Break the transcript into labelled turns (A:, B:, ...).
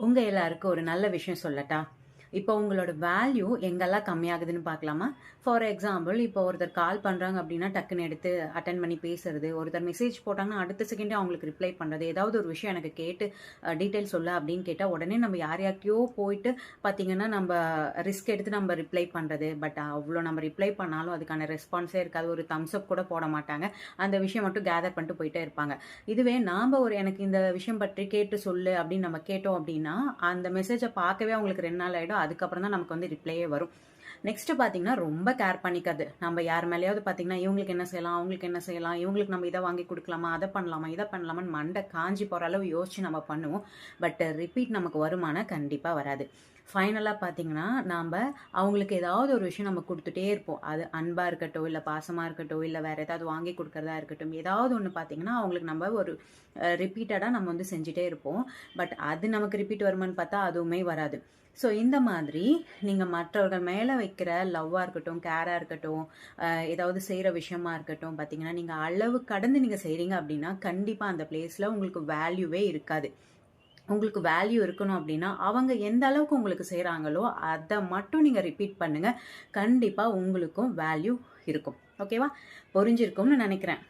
A: உங்க எல்லாருக்கும் ஒரு நல்ல விஷயம் சொல்லட்டா? இப்போ உங்களோட வேல்யூ எங்கெல்லாம் கம்மியாகுதுன்னு பார்க்கலாமா? ஃபார் எக்ஸாம்பிள் இப்போ ஒருத்தர் கால் பண்றாங்க அப்படின்னா, டக்குன்னு எடுத்து அட்டெண்ட் பண்ணி பேசுறது. ஒருத்தர் மெசேஜ் போட்டாங்கன்னா, அடுத்த செகண்டே அவங்களுக்கு ரிப்ளை பண்றது. ஏதாவது ஒரு விஷயம் எனக்கு கேட்டு டீட்டெயில் சொல்லு அப்படின்னு கேட்டா, உடனே நம்ம யார் யார்கிட்டயோ போயிட்டு பார்த்தீங்கன்னா, நம்ம ரிஸ்க் எடுத்து நம்ம ரிப்ளை பண்றது. பட் அவ்வளோ நம்ம ரிப்ளை பண்ணாலும் அதுக்கான ரெஸ்பான்ஸே இருக்காது. ஒரு தம்ஸ் அப் கூட போட மாட்டாங்க. அந்த விஷயம் மட்டும் கேதர் பண்ணிட்டு போயிட்டே இருப்பாங்க. இதுவே நாம எனக்கு இந்த விஷயம் பற்றி கேட்டு சொல்லு அப்படின்னு நம்ம கேட்டோம் அப்படின்னா, அந்த மெசேஜை பார்க்கவே அவங்களுக்கு 2 நாள் ஆயிடும். அதுக்கப்புறம் தான் நமக்கு ரிப்ளையே வரும். நெக்ஸ்ட் பார்த்தீங்கன்னா, ரொம்ப கேர் பண்ணிக்கிறது. நம்ம யார் மேலேயாவது பார்த்தீங்கன்னா, இவங்களுக்கு என்ன செய்யலாம்? அவங்களுக்கு என்ன செய்யலாம்? இவங்களுக்கு நம்ம இதை வாங்கி குடுக்கலாமா? அதை பண்ணலாமா? இதை பண்ணலாமான்னு மண்டை காஞ்சி போற அளவு யோசிச்சு நம்ம பண்ணுவோம். பட் ரிப்பீட் நமக்கு வருமானா? கண்டிப்பா வராது. ஃபைனலா பார்த்தீங்கன்னா, நாம அவங்களுக்கு ஏதாவது ஒரு விஷயம் நம்ம குடுத்துட்டே இருப்போம். அது அன்பா இருக்கட்டும், இல்ல பாசமா இருக்கட்டும், இல்ல வேற ஏதாவது வாங்கி குடுக்கறதா இருக்கட்டும். ஏதாவது ஒண்ணு பார்த்தீங்கன்னா, அவங்களுக்கு நம்ம ஒரு ரிப்பீட்டடா நம்ம செஞ்சுட்டே இருப்போம். பட் அது நமக்கு ரிப்பீட் வருமான்னு பார்த்தா, அதுவுமே வராது. ஸோ இந்த மாதிரி நீங்க மற்றவர்கள் மேல வைக்கிற லவ்வா இருக்கட்டும், கேரா இருக்கட்டும், ஏதாவது செய்ற விஷயமா இருக்கட்டும் பார்த்தீங்கன்னா, நீங்க அளவு கடந்து நீங்க செய்றீங்க அப்படின்னா, கண்டிப்பா அந்த பிளேஸ்ல உங்களுக்கு வேல்யூவே இருக்காது. உங்களுக்கு வேல்யூ இருக்கணும் அப்படின்னா, அவங்க எந்த அளவுக்கு உங்களுக்கு செய்றாங்களோ, அத மட்டும் நீங்க ரிப்பீட் பண்ணுங்க. கண்டிப்பா உங்களுக்கும் வேல்யூ இருக்கும். ஓகேவா? புரிஞ்சிருக்கும்னு நெனைக்கிறேன்.